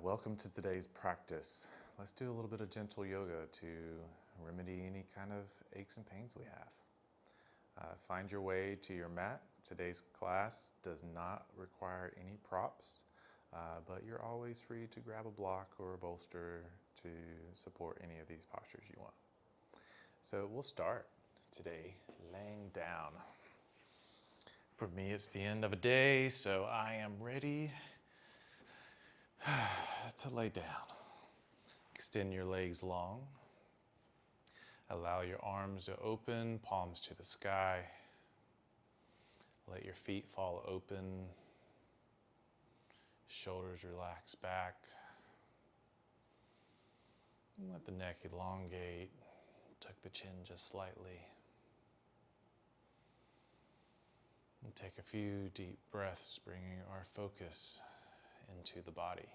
Welcome to today's practice. Let's do a little bit of gentle yoga to remedy any kind of aches and pains we have. Find your way to your mat. Today's class does not require any props, but you're always free to grab a block or a bolster to support any of these postures you want. So we'll start today laying down. For me, it's the end of a day, so I am ready to lay down. Extend your legs long. Allow your arms to open, palms to the sky. Let your feet fall open. Shoulders relax back. Let the neck elongate. Tuck the chin just slightly. And take a few deep breaths, bringing our focus into the body.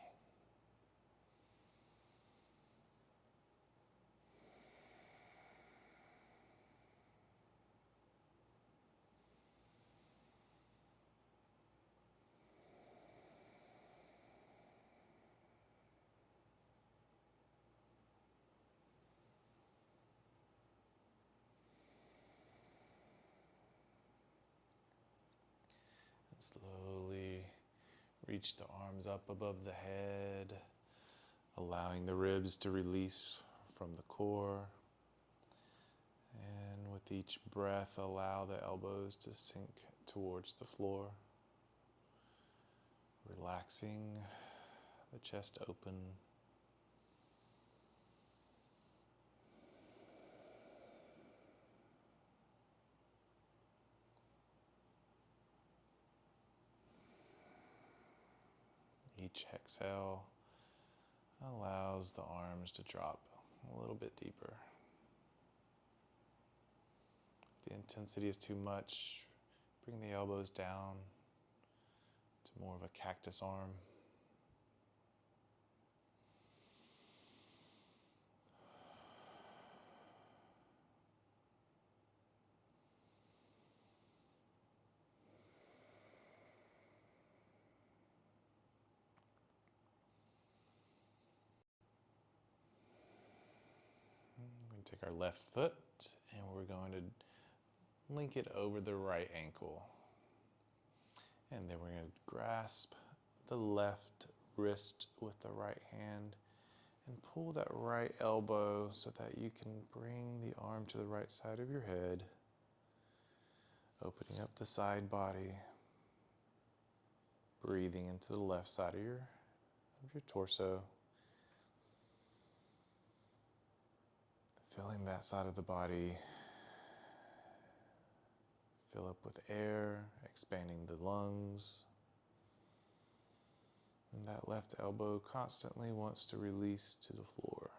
And slowly reach the arms up above the head, allowing the ribs to release from the core. And with each breath, allow the elbows to sink towards the floor, relaxing the chest open. Each exhale allows the arms to drop a little bit deeper. If the intensity is too much, bring the elbows down to more of a cactus arm. We're going to take our left foot and we're going to link it over the right ankle. And then we're going to grasp the left wrist with the right hand and pull that right elbow so that you can bring the arm to the right side of your head, opening up the side body, breathing into the left side of your torso, filling that side of the body fill up with air, expanding the lungs. And that left elbow constantly wants to release to the floor.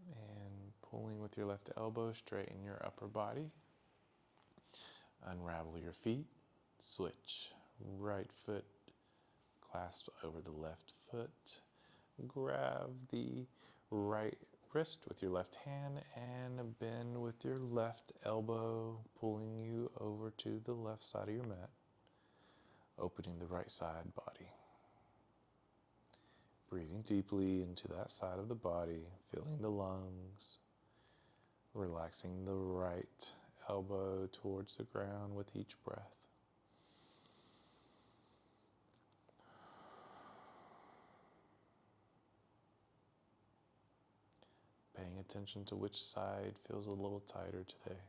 And pulling with your left elbow, straighten your upper body. Unravel your feet. Switch. Right foot clasp over the left foot. Grab the right wrist with your left hand and bend with your left elbow, pulling you over to the left side of your mat, opening the right side body. Breathing deeply into that side of the body, filling the lungs, relaxing the right elbow towards the ground with each breath. Paying attention to which side feels a little tighter today.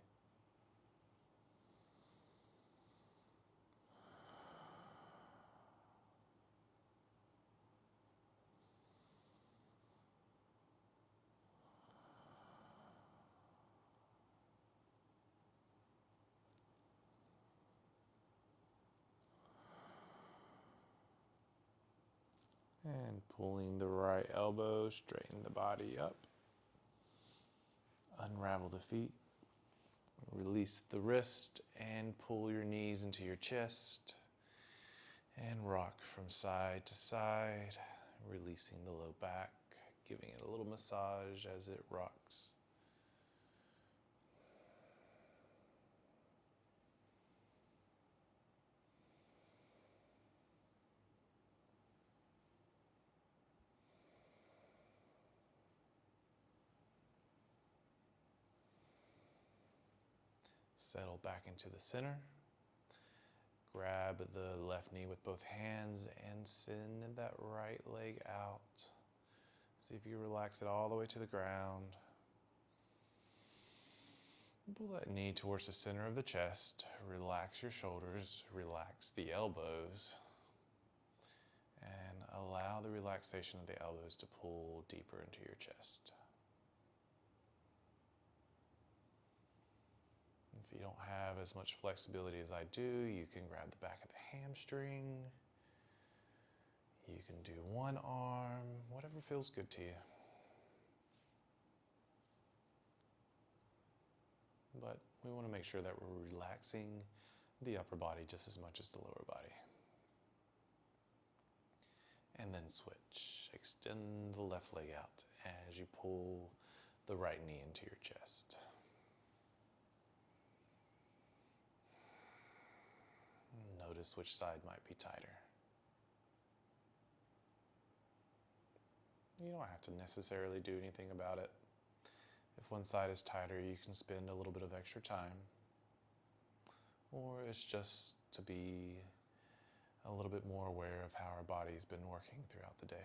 And pulling the right elbow, straighten the body up. Unravel the feet. Release the wrist and pull your knees into your chest. And rock from side to side, releasing the low back, giving it a little massage as it rocks. Settle back into the center. Grab the left knee with both hands and send that right leg out. See if you relax it all the way to the ground. Pull that knee towards the center of the chest. Relax your shoulders, relax the elbows, and allow the relaxation of the elbows to pull deeper into your chest. If you don't have as much flexibility as I do, you can grab the back of the hamstring. You can do one arm, whatever feels good to you. But we want to make sure that we're relaxing the upper body just as much as the lower body. And then switch. Extend the left leg out as you pull the right knee into your chest. Notice which side might be tighter. You don't have to necessarily do anything about it. If one side is tighter, you can spend a little bit of extra time. Or it's just to be a little bit more aware of how our body's been working throughout the day.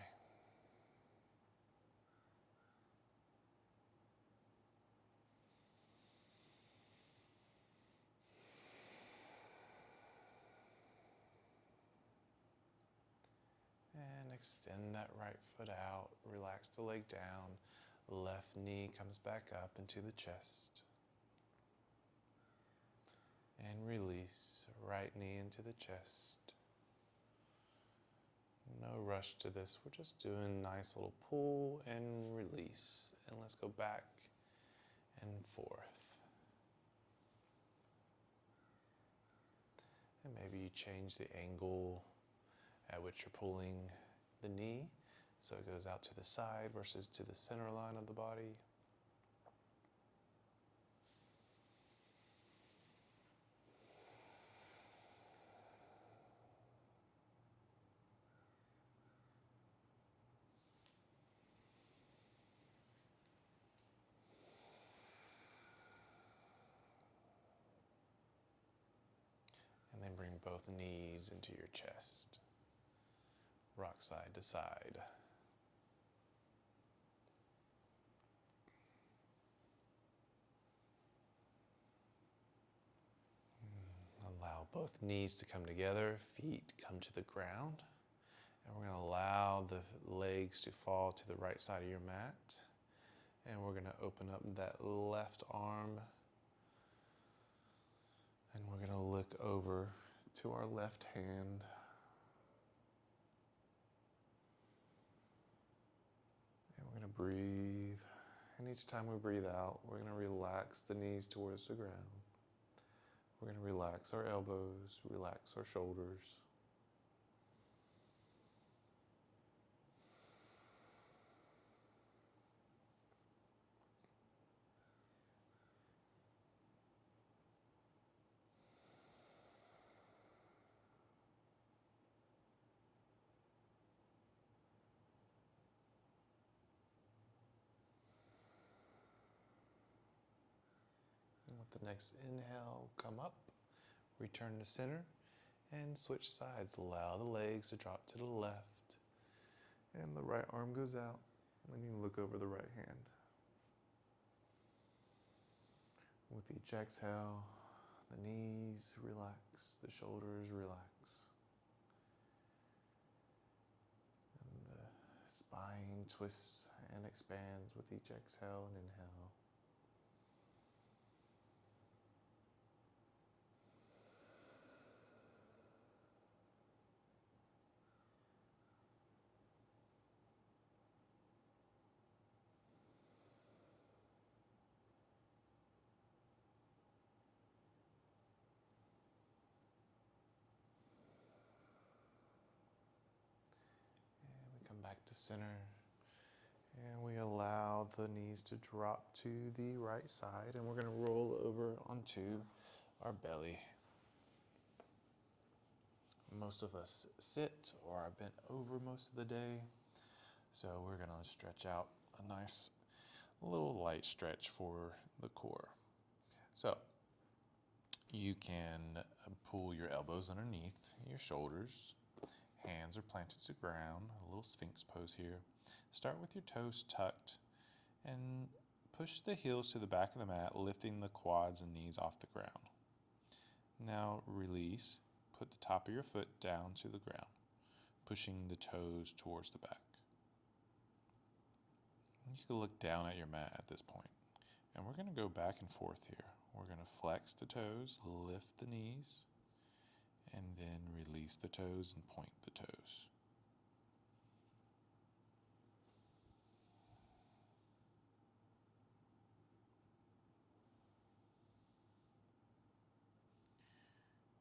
And extend that right foot out, relax the leg down, left knee comes back up into the chest. And release, right knee into the chest. No rush to this, we're just doing a nice little pull and release. And let's go back and forth. And maybe you change the angle at which you're pulling the knee, so it goes out to the side versus to the center line of the body. And then bring both knees into your chest. Rock side to side. Allow both knees to come together, feet come to the ground. And we're going to allow the legs to fall to the right side of your mat. And we're going to open up that left arm. And we're going to look over to our left hand. And we're going to breathe. And each time we breathe out, we're going to relax the knees towards the ground. We're going to relax our elbows, relax our shoulders. And with the next inhale, come up, return to center, and switch sides. Allow the legs to drop to the left, and the right arm goes out, and you look over the right hand. With each exhale, the knees relax, the shoulders relax, and the spine twists and expands with each exhale and inhale. to center. And we allow the knees to drop to the right side, and we're going to roll over onto our belly. Most of us sit or are bent over most of the day, so we're going to stretch out a nice little light stretch for the core. So you can pull your elbows underneath your shoulders. Hands are planted to the ground, a little sphinx pose here. Start with your toes tucked and push the heels to the back of the mat, lifting the quads and knees off the ground. Now release. Put the top of your foot down to the ground, pushing the toes towards the back. You can look down at your mat at this point. And we're going to go back and forth here. We're going to flex the toes, lift the knees, and then release the toes and point the toes.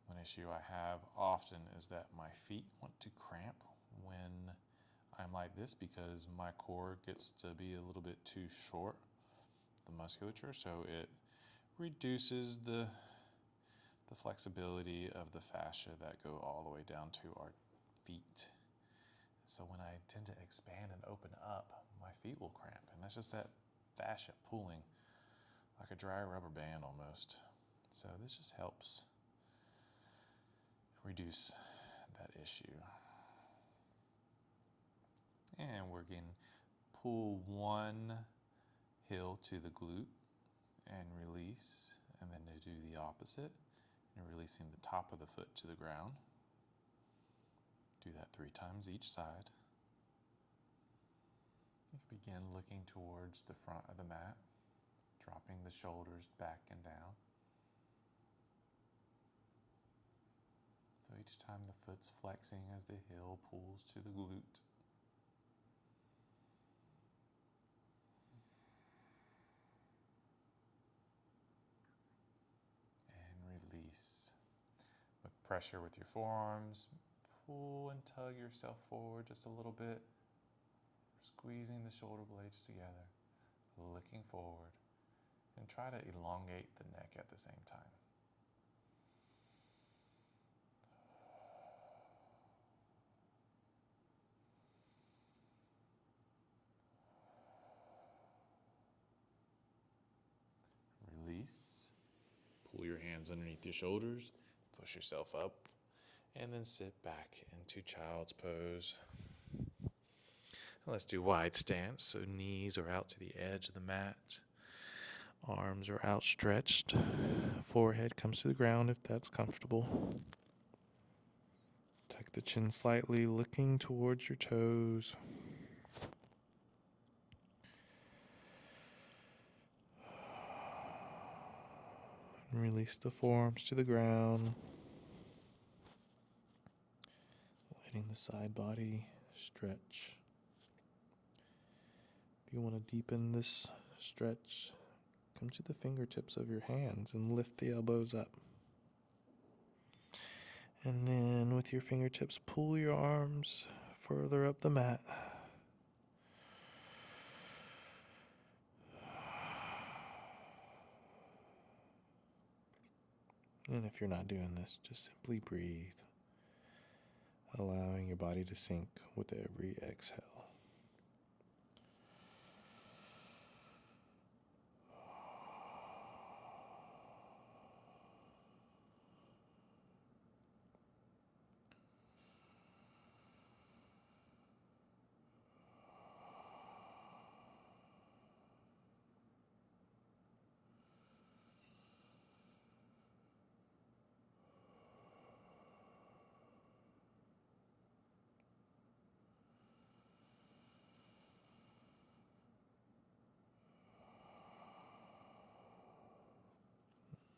One issue I have often is that my feet want to cramp when I'm like this because my core gets to be a little bit too short, the musculature, so it reduces the flexibility of the fascia that go all the way down to our feet. So when I tend to expand and open up, my feet will cramp, and that's just that fascia pulling like a dry rubber band almost. So this just helps reduce that issue. And we're going to pull one heel to the glute and release, and then to do the opposite, and releasing the top of the foot to the ground. Do that 3 times each side. You can begin looking towards the front of the mat, dropping the shoulders back and down. So each time the foot's flexing as the heel pulls to the glute. And release. With pressure with your forearms, pull and tug yourself forward just a little bit, squeezing the shoulder blades together, looking forward, and try to elongate the neck at the same time. Release. Pull your hands underneath your shoulders, push yourself up, and then sit back into child's pose. Let's do wide stance, so knees are out to the edge of the mat. Arms are outstretched. Forehead comes to the ground if that's comfortable. Tuck the chin slightly, looking towards your toes. And release the forearms to the ground. Letting the side body stretch. If you want to deepen this stretch, come to the fingertips of your hands and lift the elbows up. And then with your fingertips, pull your arms further up the mat. And if you're not doing this, just simply breathe, allowing your body to sink with every exhale.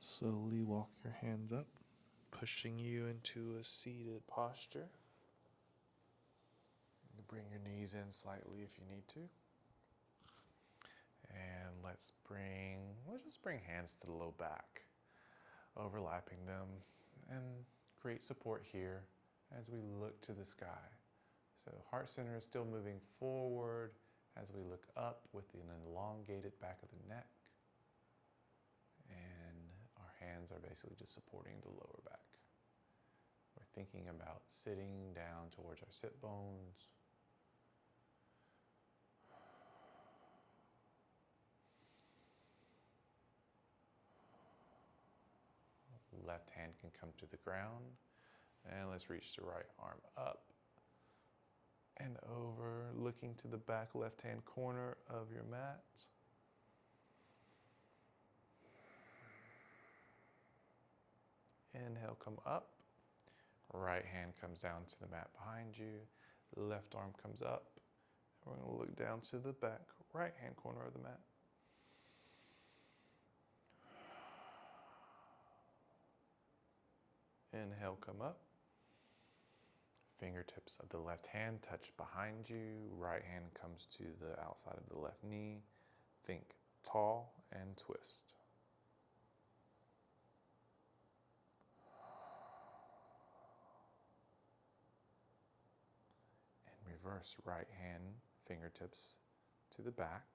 Slowly walk your hands up, pushing you into a seated posture. You bring your knees in slightly if you need to. And let's just bring hands to the low back, overlapping them, and create support here as we look to the sky. So heart center is still moving forward as we look up with an elongated back of the neck. And our hands are basically just supporting the lower back. We're thinking about sitting down towards our sit bones. Left hand can come to the ground. And let's reach the right arm up and over, looking to the back left-hand corner of your mat. Inhale, come up. Right hand comes down to the mat behind you. Left arm comes up. We're going to look down to the back right-hand corner of the mat. Inhale, come up. Fingertips of the left hand touch behind you. Right hand comes to the outside of the left knee. Think tall and twist. And reverse, right hand fingertips to the back.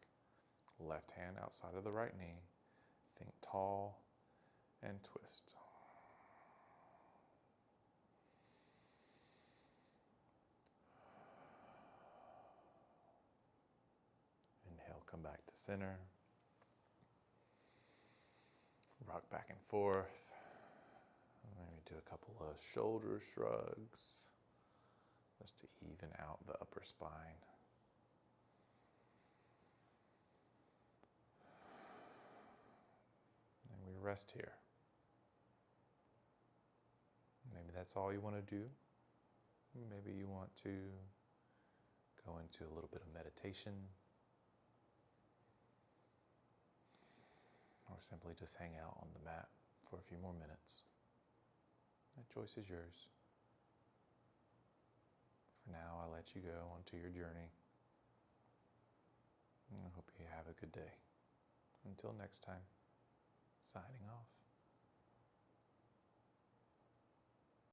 Left hand outside of the right knee. Think tall and twist. Inhale, come back to center. Rock back and forth. Maybe do a couple of shoulder shrugs just to even out the upper spine. And we rest here. Maybe that's all you want to do. Maybe you want to go into a little bit of meditation, or simply just hang out on the mat for a few more minutes. That choice is yours. For now, I'll let you go onto your journey. And I hope you have a good day. Until next time, signing off.